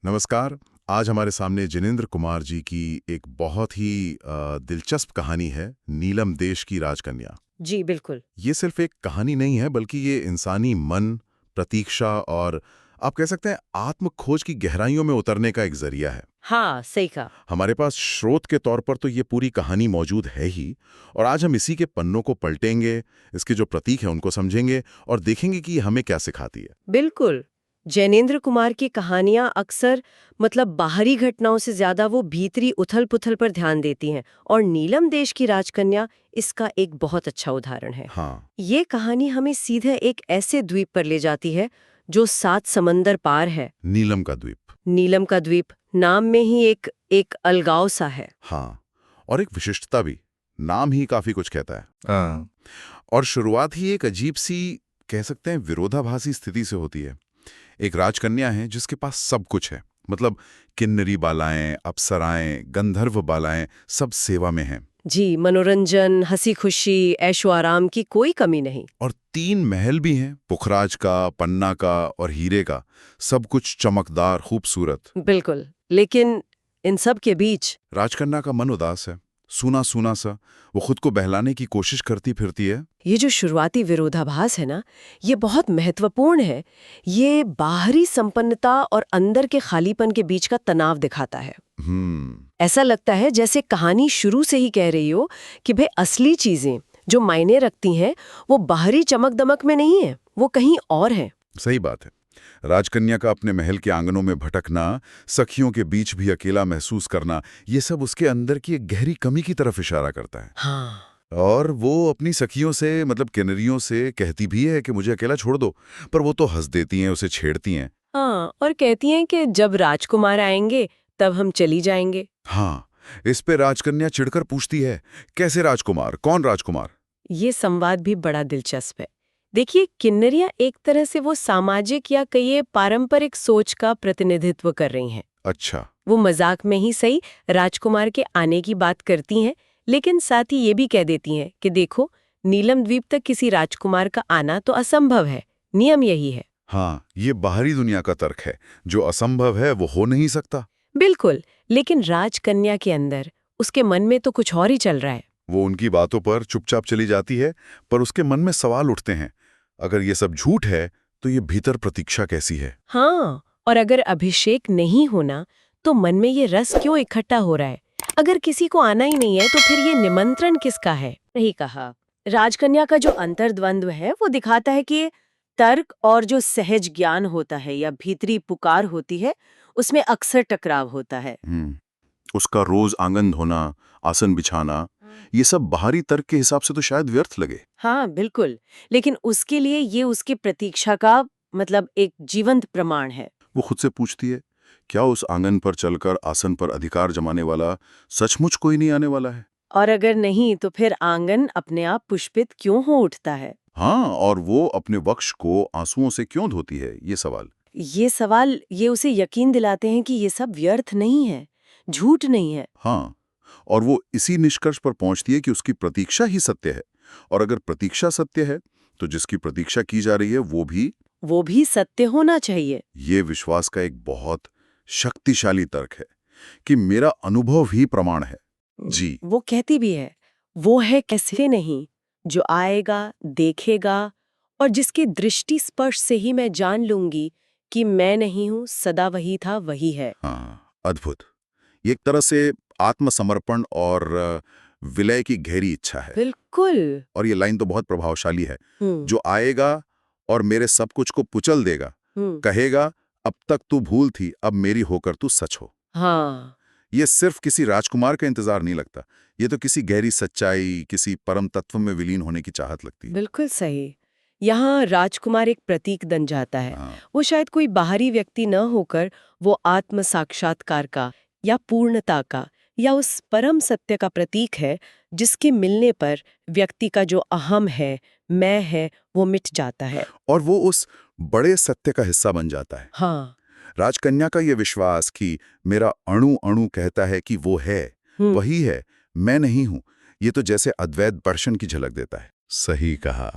नमस्कार। आज हमारे सामने जिनेंद्र कुमार जी की एक बहुत ही दिलचस्प कहानी है, नीलम देश की राजकन्या। जी, बिल्कुल। ये सिर्फ एक कहानी नहीं है, बल्कि ये इंसानी मन, प्रतीक्षा और आप कह सकते हैं आत्म खोज की गहराइयों में उतरने का एक जरिया है। हाँ, सही कहा। हमारे पास स्रोत के तौर पर तो ये पूरी कहानी मौजूद है ही, और आज हम इसी के पन्नों को पलटेंगे, इसके जो प्रतीक हैं उनको समझेंगे और देखेंगे कि ये हमें क्या सिखाती है। बिल्कुल। जैनेंद्र कुमार की कहानियाँ अक्सर बाहरी घटनाओं से ज्यादा वो भीतरी उथल-पुथल पर ध्यान देती हैं और नीलम देश की राजकन्या इसका एक बहुत अच्छा उदाहरण है। हाँ। ये कहानी हमें सीधे एक ऐसे द्वीप पर ले जाती है जो 7 समंदर पार है। नीलम का द्वीप। नीलम का द्वीप नाम में ही एक एक अलगाव सा है। हाँ, और एक विशिष्टता भी, नाम ही काफी कुछ कहता है। हाँ। और शुरुआत ही एक अजीब सी, कह सकते हैं विरोधाभासी स्थिति से होती है। एक राजकन्या है जिसके पास सब कुछ है, मतलब किन्नरी बालाएं, अप्सराएं, गंधर्व बालाएं, सब सेवा में हैं। जी, मनोरंजन, हंसी खुशी, ऐशो आराम की कोई कमी नहीं। और 3 महल भी हैं, पुखराज का, पन्ना का और हीरे का, सब कुछ चमकदार, खूबसूरत। बिल्कुल। लेकिन इन सब के बीच राजकन्या का मन उदास है, सूना सूना सा। वो खुद को बहलाने की कोशिश करती फिरती है। ये जो शुरुआती विरोधाभास है ना, ये बहुत महत्वपूर्ण है। ये बाहरी संपन्नता और अंदर के खालीपन के बीच का तनाव दिखाता है। ऐसा लगता है जैसे कहानी शुरू से ही कह रही हो कि भाई असली चीजें जो मायने रखती हैं वो बाहरी चमक दमक में नहीं है, वो कहीं और है। सही बात है। राजकन्या का अपने महल के आंगनों में भटकना, सखियों के बीच भी अकेला महसूस करना, ये सब उसके अंदर की एक गहरी कमी की तरफ इशारा करता है। हाँ। और वो अपनी सखियों से, मतलब किन्नरियों से कहती भी है कि मुझे अकेला छोड़ दो, पर वो तो हंस देती हैं, उसे छेड़ती हैं। हाँ, और कहती हैं कि जब राजकुमार आएंगे तब हम चली जाएंगे। हाँ, इस पे राजकन्या चिढ़कर पूछती है, कैसे राजकुमार, कौन राजकुमार? ये संवाद भी बड़ा दिलचस्प है। देखिए, किन्नरियां एक तरह से वो सामाजिक या कहिए पारंपरिक सोच का प्रतिनिधित्व कर रही हैं। अच्छा। वो मजाक में ही सही राजकुमार के आने की बात करती हैं, लेकिन साथ ही ये भी कह देती हैं कि देखो, नीलम द्वीप तक किसी राजकुमार का आना तो असंभव है, नियम यही है। हाँ, ये बाहरी दुनिया का तर्क है, जो असंभव है वो हो नहीं सकता। बिल्कुल, लेकिन राजकन्या के अंदर उसके मन में तो कुछ और ही चल रहा है। वो उनकी बातों पर चुपचाप चली जाती है, पर उसके मन में सवाल उठते हैं। अगर ये सब झूठ है, तो ये भीतर प्रतीक्षा कैसी है? हाँ, और अगर अभिषेक नहीं होना तो मन में ये रस क्यों इकट्ठा हो रहा है? अगर किसी को आना ही नहीं है तो फिर ये निमंत्रण किसका है? सही कहा। राजकन्या का जो अंतर्द्वंद्व है वो दिखाता है कि तर्क और जो सहज ज्ञान होता है या भीतरी पुकार होती है, उसमें अक्सर टकराव होता है। उसका रोज आंगन धोना, आसन बिछाना, ये सब बाहरी तर्क के हिसाब से तो शायद व्यर्थ लगे। हाँ, बिल्कुल। लेकिन उसके लिए ये उसकी प्रतीक्षा का एक जीवंत प्रमाण है। वो खुद से पूछती है, क्या उस आंगन पर चलकर आसन पर अधिकार जमाने वाला सचमुच कोई नहीं आने वाला है? और अगर नहीं तो फिर आंगन अपने आप पुष्पित क्यों हो उठता है? हाँ, और वो अपने वक्ष को आंसुओं से क्यों धोती है, ये सवाल। ये सवाल ये उसे यकीन दिलाते हैं कि ये सब व्यर्थ नहीं है, झूठ नहीं है। हाँ, और वो इसी निष्कर्ष पर पहुंचती है कि उसकी प्रतीक्षा ही सत्य है। और अगर प्रतीक्षा सत्य है, तो जिसकी प्रतीक्षा की जा रही है वो भी सत्य होना चाहिए। ये विश्वास का एक बहुत शक्तिशाली तर्क है कि मेरा अनुभव ही प्रमाण है। जी। वो कहती भी है, वो है कैसे नहीं, जो आएगा, देखेगा और जिसकी दृष्टि स्पर्श से ही मैं जान लूंगी कि मैं नहीं हूँ, सदा वही था, वही है। हाँ, अद्भुत। ये एक तरह से आत्मसमर्पण और विलय की गहरी इच्छा है। बिल्कुल। और ये लाइन तो बहुत प्रभावशाली है। हम्म। जो आएगा और मेरे सब कुछ को कुचल देगा, हम्म। कहेगा अब तक तू भूल थी, अब मेरी होकर तू सच हो। हाँ। ये सिर्फ किसी राजकुमार का इंतजार नहीं लगता, ये तो किसी गहरी सच्चाई, किसी परम तत्व में विलीन होने की चाहत लगती है। बिल्कुल सही। यहाँ राजकुमार एक प्रतीक बन जाता है। हाँ। वो शायद कोई बाहरी व्यक्ति न होकर वो आत्म साक्षात्कार का या पूर्णता का या उस परम सत्य का प्रतीक है, जिसके मिलने पर व्यक्ति का जो अहम है, मैं है, वो मिट जाता है। और वो उस बड़े सत्य का हिस्सा बन जाता है। हाँ। राजकन्या का ये विश्वास कि मेरा अणु अणु कहता है कि वो है, वही है, मैं नहीं हूं, ये तो जैसे अद्वैत दर्शन की झलक देता है। सही कहा।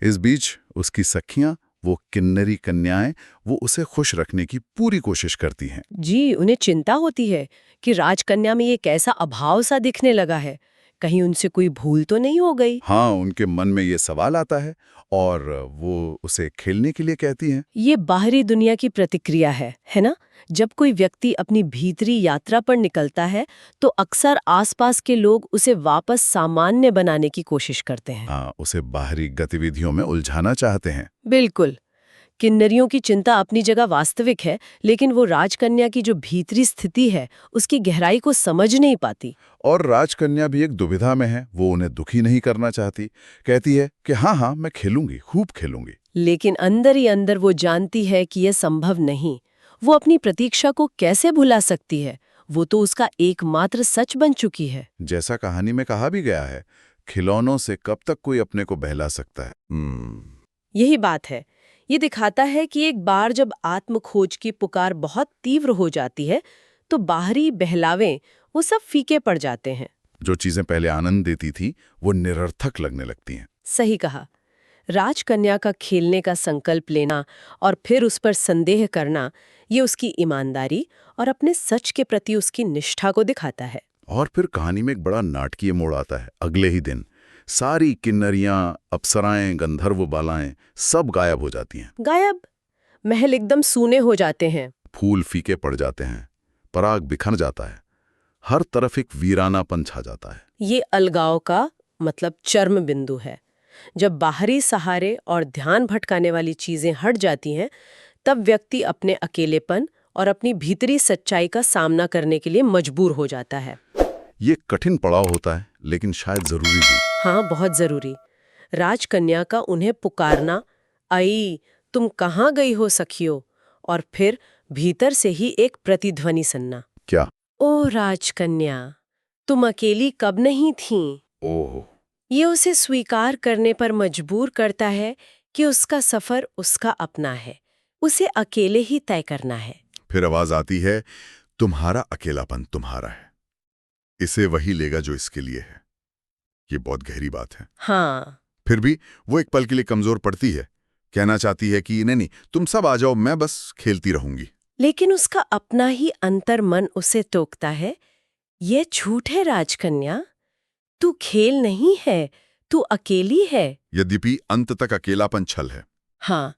इस बीच उसकी सखियां वो किन्नरी कन्याएं वो उसे खुश रखने की पूरी कोशिश करती हैं। जी, उन्हें चिंता होती है कि राजकन्या में ये कैसा अभाव सा दिखने लगा है, कहीं उनसे कोई भूल तो नहीं हो गई। हाँ, उनके मन में ये सवाल आता है और वो उसे खेलने के लिए कहती हैं। ये बाहरी दुनिया की प्रतिक्रिया है ना? जब कोई व्यक्ति अपनी भीतरी यात्रा पर निकलता है तो अक्सर आसपास के लोग उसे वापस सामान्य बनाने की कोशिश करते हैं। हाँ, उसे बाहरी गतिविधियों में उलझाना चाहते हैं। बिल्कुल। किन्नरियों की चिंता अपनी जगह वास्तविक है, लेकिन वो राजकन्या की जो भीतरी स्थिति है उसकी गहराई को समझ नहीं पाती। और राजकन्या भी एक दुविधा में है, वो उन्हें दुखी नहीं करना चाहती। कहती है कि हाँ हाँ मैं खेलूंगी, खूब खेलूंगी। लेकिन अंदर ही अंदर वो जानती है कि यह संभव नहीं। वो अपनी प्रतीक्षा को कैसे भुला सकती है? वो तो उसका एकमात्र सच बन चुकी है। जैसा कहानी में कहा भी गया है, खिलौनों से कब तक कोई अपने को बहला सकता है। यही बात है। ये दिखाता है कि एक बार जब आत्मखोज की पुकार बहुत तीव्र हो जाती है तो बाहरी बहलावे वो सब फीके पड़ जाते हैं। जो चीजें पहले आनंद देती थी वो निरर्थक लगने लगती हैं। सही कहा। राजकन्या का खेलने का संकल्प लेना और फिर उस पर संदेह करना, ये उसकी ईमानदारी और अपने सच के प्रति उसकी निष्ठा को दिखाता है। और फिर कहानी में एक बड़ा नाटकीय मोड़ आता है। अगले ही दिन सारी किन्नरियां, अप्सराएं, गंधर्व बालाएं सब गायब हो जाती हैं। गायब? महल एकदम सूने हो जाते हैं। फूल फीके पड़ जाते हैं, पराग बिखर जाता है, हर तरफ एक वीरानापन छा जाता है। ये अलगाव का मतलब चरम बिंदु है। जब बाहरी सहारे और ध्यान भटकाने वाली चीजें हट जाती हैं, तब व्यक्ति अपने अकेलेपन और अपनी भीतरी सच्चाई का सामना करने के लिए मजबूर हो जाता है। ये कठिन पड़ाव होता है, लेकिन शायद जरूरी भी। हाँ, बहुत जरूरी। राजकन्या का उन्हें पुकारना, आई तुम कहाँ गई हो सखियो, और फिर भीतर से ही एक प्रतिध्वनि सुनना, क्या? ओ राजकन्या, तुम अकेली कब नहीं थीं। ओह! ये उसे स्वीकार करने पर मजबूर करता है कि उसका सफर उसका अपना है, उसे अकेले ही तय करना है। फिर आवाज आती है, तुम्हारा अकेलापन तुम्हारा है, इसे वही लेगा जो इसके लिए है। ये बहुत गहरी बात है। हाँ, फिर भी वो एक पल के लिए कमजोर पड़ती है, कहना चाहती है कि नहीं, तुम सब आ जाओ, मैं बस खेलती रहूंगी। लेकिन उसका अपना ही अंतर मन उसे टोकता है, ये झूठ है राजकन्या, तू खेल नहीं है, तू अकेली है। यद्यपि अंत तक अकेलापन छल है। हाँ,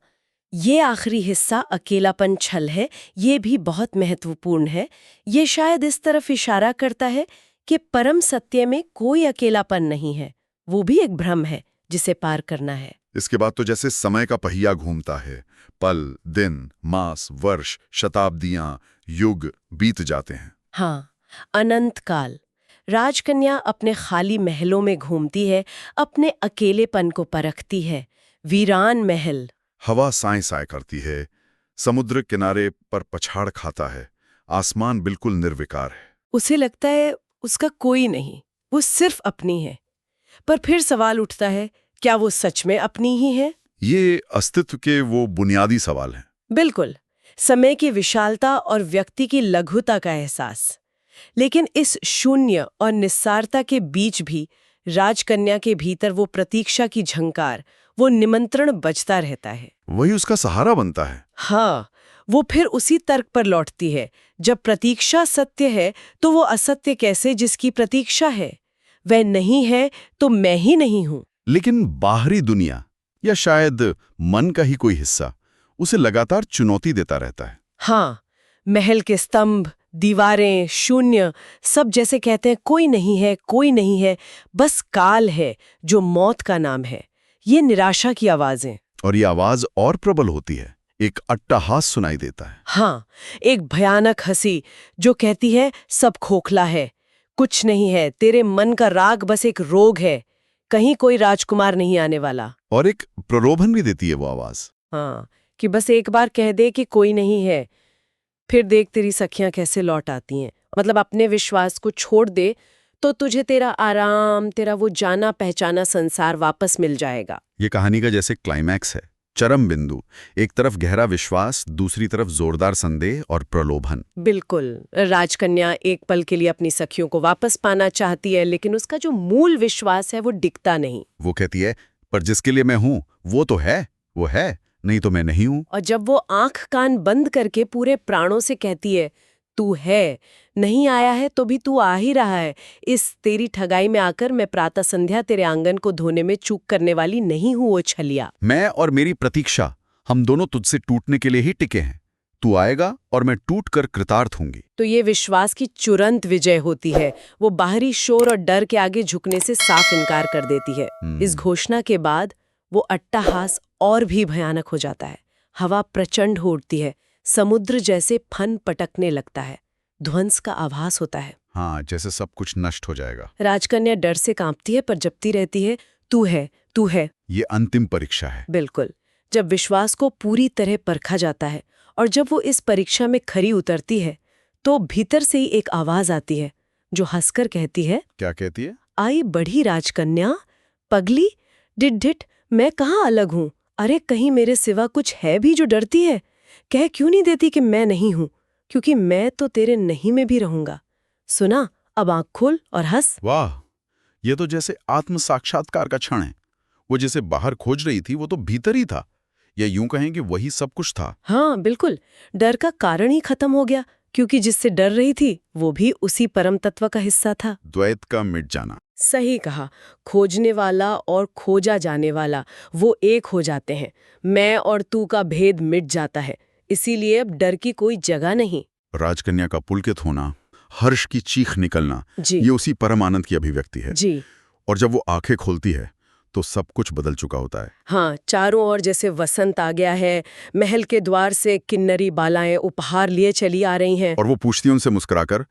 ये आखिरी हिस्सा अकेलापन छल है, ये भी बहुत महत्वपूर्ण है। ये शायद इस तरफ इशारा करता है कि परम सत्य में कोई अकेलापन नहीं है, वो भी एक भ्रम है जिसे पार करना है। इसके बाद तो जैसे समय का पहिया घूमता है, पल, दिन, मास, वर्ष, शताब्दियां, युग बीत जाते हैं। हाँ, अनंत काल। राजकन्या अपने खाली महलों में घूमती है, अपने अकेलेपन को परखती है। वीरान महल। हवा साए साए करती है, समुद्र किनारे पर पछाड़ खाता है, आसमान बिल्कुल निर्विकार है। उसे लगता है उसका कोई नहीं, वो सिर्फ अपनी है। पर फिर सवाल उठता है, क्या वो सच में अपनी ही है? ये अस्तित्व के वो बुनियादी सवाल हैं। बिल्कुल, समय की विशालता और व्यक्ति की लघुता का एहसास। लेकिन इस शून्य और निस्सारता के बीच भी राजकन्या के भीतर वो प्रतीक्षा की झंकार, वो निमंत्रण बजता रहता है। वही उसका सहारा बनता है। हाँ, वो फिर उसी तर्क पर लौटती है, जब प्रतीक्षा सत्य है तो वो असत्य कैसे जिसकी प्रतीक्षा है? वह नहीं है तो मैं ही नहीं हूं। लेकिन बाहरी दुनिया या शायद मन का ही कोई हिस्सा उसे लगातार चुनौती देता रहता है। हाँ, महल के स्तंभ, दीवारें, शून्य, सब जैसे कहते हैं कोई नहीं है, बस काल है जो मौत का नाम है। ये निराशा की आवाजें। और ये आवाज और प्रबल होती है, एक अट्टहास सुनाई देता है। हाँ, एक भयानक हंसी जो कहती है सब खोखला है, कुछ नहीं है, तेरे मन का राग बस एक रोग है, कहीं कोई राजकुमार नहीं आने वाला। और एक प्रलोभन भी देती है वो आवाज। हाँ, कि बस एक बार कह दे कि कोई नहीं है, फिर देख तेरी सखियां कैसे लौट आती हैं। मतलब अपने विश्वास को छोड़ दे तो तुझे तेरा आराम, तेरा वो जाना पहचाना संसार वापस मिल जाएगा। ये कहानी का जैसे क्लाइमैक्स है, चरम बिंदु। एक तरफ गहरा विश्वास, दूसरी तरफ जोरदार संदेह और प्रलोभन। बिल्कुल, राजकन्या एक पल के लिए अपनी सखियों को वापस पाना चाहती है, लेकिन उसका जो मूल विश्वास है वो डिगता नहीं। वो कहती है, पर जिसके लिए मैं हूं वो तो है, वो है, नहीं तो मैं नहीं हूं। और जब वो आंख कान बंद करके पूरे प्राणों से कहती है, तू है, नहीं आया है तो भी तू आ ही रहा है, इस तेरी ठगाई में आकर मैं प्रातः संध्या तेरे आंगन को धोने में चूक करने वाली नहीं हूं, वो छलिया। मैं और मेरी प्रतीक्षा, हम दोनों तुझसे टूटने के लिए ही टिके हैं। तू आएगा और मैं टूट कर कृतार्थ होंगी। तो ये विश्वास की तुरंत विजय होती है। वो बाहरी शोर और डर के आगे झुकने से साफ इनकार कर देती है। इस घोषणा के बाद वो अट्टहास और भी भयानक हो जाता है। हवा प्रचंड हो उठती है, समुद्र जैसे फन पटकने लगता है, ध्वंस का आभास होता है। हाँ, जैसे सब कुछ नष्ट हो जाएगा। राजकन्या डर से कांपती है पर जपती रहती है, तू है, तू है। ये अंतिम परीक्षा है। बिल्कुल। जब विश्वास को पूरी तरह परखा जाता है और जब वो इस परीक्षा में खरी उतरती है, तो भीतर से ही एक आवाज आती है जो हंसकर कहती है, क्या कहती है? आई बढ़ी राजकन्या, पगली, डिड मैं कहाँ अलग हूँ? अरे कहीं मेरे सिवा कुछ है भी जो डरती है? कह क्यों नहीं देती कि मैं नहीं हूँ, क्योंकि मैं तो तेरे नहीं में भी रहूंगा। सुना, अब आंख खोल और हंस। वाह, ये तो जैसे आत्म साक्षात्कार का क्षण है। वो जिसे बाहर खोज रही थी वो तो भीतर ही था, या यूं कहें कि वही सब कुछ था। हाँ बिल्कुल, डर का कारण ही खत्म हो गया, क्योंकि जिससे डर रही थी वो भी उसी परम तत्व का हिस्सा था। द्वैत का मिट जाना। सही कहा, खोजने वाला और खोजा जाने वाला वो एक हो जाते हैं। मैं और तू का भेद मिट जाता है, इसीलिए अब डर की कोई जगह नहीं। राजकन्या का पुलकित होना, हर्ष की चीख निकलना, जी ये उसी परम आनंद की अभिव्यक्ति है। जी और जब वो आंखें खोलती है तो सब कुछ बदल चुका होता है। हाँ, चारों ओर जैसे वसंत आ गया है। महल के द्वार से किन्नरी बालाएं उपहार लिए चली आ रही हैं। और वो पूछती है उनसे मुस्कुराकर,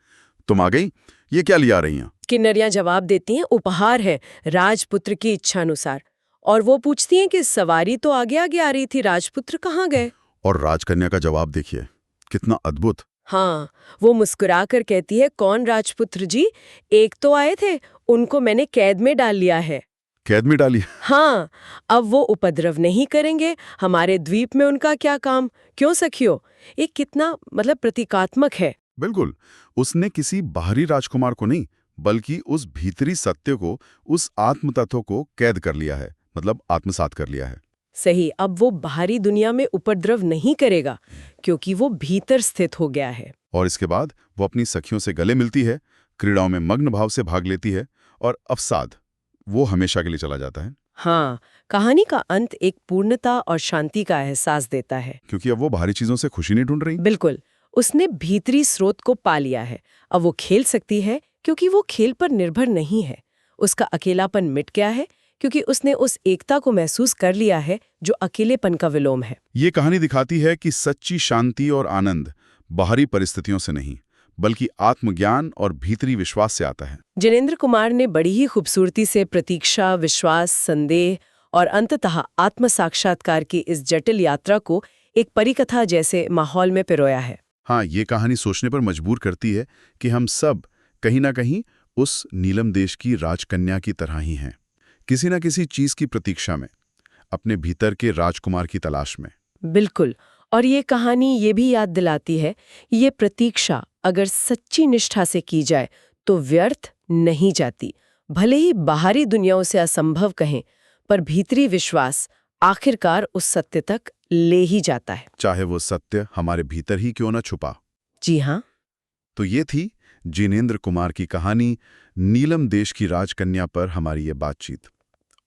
तुम आ गई, ये क्या लिया आ रही हैं? किन्नरियां जवाब देती हैं, उपहार है, राजपुत्र की इच्छा अनुसार। और वो पूछती हैं कि सवारी तो आगे आगे आ रही थी, राजपुत्र कहाँ गए? और राजकन्या का जवाब देखिए, कितना अद्भुत। हाँ, वो मुस्कुराकर कहती है, कौन राजपुत्र जी? एक तो आए थे, उनको मैंने कैद में डाल लिया है। कैद में डाली? हाँ, अब वो उपद्रव नहीं करेंगे, हमारे द्वीप में उनका क्या काम? क्यों सखियो? ये कितना प्रतीकात्मक है। बिल्कुल, उसने किसी बाहरी राजकुमार को नहीं, बल्कि उस भीतरी सत्य को, उस आत्म तत्व को कैद कर लिया है, मतलब आत्मसात कर लिया है। सही, अब वो बाहरी दुनिया में उपद्रव नहीं करेगा, क्योंकि वो भीतर स्थित हो गया है। और इसके बाद वो अपनी सखियों से गले मिलती है, क्रीड़ाओं में मग्न भाव से भाग लेती है, और अवसाद, वो हमेशा के लिए चला जाता है। हाँ, कहानी का अंत एक पूर्णता और शांति का एहसास देता है। क्योंकि अब वो बाहरी चीजों से खुशी नहीं ढूंढ रही। बिल्कुल, उसने भीतरी स्रोत को पा लिया है। अब वो खेल सकती है, क्योंकि वो खेल पर निर्भर नहीं है। उसका अकेलापन मिट गया है, क्योंकि उसने उस एकता को महसूस कर लिया है जो अकेलेपन का विलोम है। ये कहानी दिखाती है कि सच्ची शांति और आनंद बाहरी परिस्थितियों से नहीं, बल्कि आत्मज्ञान और भीतरी विश्वास से आता है। जिनेंद्र कुमार ने बड़ी ही खूबसूरती से प्रतीक्षा, विश्वास, संदेह और अंततः आत्म साक्षात्कार की इस जटिल यात्रा को एक परिकथा जैसे माहौल में पिरोया है। हाँ, ये कहानी सोचने पर मजबूर करती है कि हम सब कहीं ना कहीं उस नीलम देश की राजकन्या की तरह ही हैं, किसी न किसी चीज की प्रतीक्षा में, अपने भीतर के राजकुमार की तलाश में। बिल्कुल, और ये कहानी ये भी याद दिलाती है, ये प्रतीक्षा अगर सच्ची निष्ठा से की जाए तो व्यर्थ नहीं जाती। भले ही बाहरी दुनियाओं से असंभव कहें, पर भीतरी विश्वास आखिरकार उस सत्य तक ले ही जाता है, चाहे वो सत्य हमारे भीतर ही क्यों न छुपा। जी हाँ। तो ये थी जिनेंद्र कुमार की कहानी नीलम देश की राजकन्या पर हमारी ये बातचीत।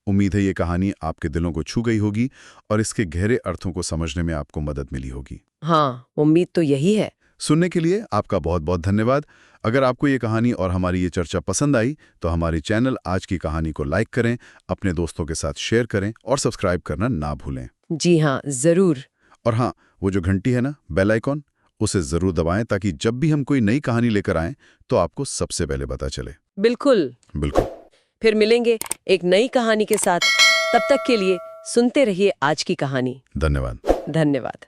उम्मीद है ये कहानी आपके दिलों को छू गई होगी और इसके गहरे अर्थों को समझने में आपको मदद मिली होगी। हाँ, उम्मीद तो यही है। सुनने के लिए आपका बहुत बहुत धन्यवाद। अगर आपको ये कहानी और हमारी ये चर्चा पसंद आई तो हमारे चैनल आज की कहानी को लाइक करें, अपने दोस्तों के साथ शेयर करें और सब्सक्राइब करना ना भूलें। जी हाँ, जरूर। और हाँ, वो जो घंटी है ना, बेल आइकॉन, उसे जरूर दबाएं ताकि जब भी हम कोई नई कहानी लेकर आएं तो आपको सबसे पहले पता चले। बिल्कुल। बिल्कुल। फिर मिलेंगे एक नई कहानी के साथ। तब तक के लिए सुनते रहिए आज की कहानी। धन्यवाद। धन्यवाद।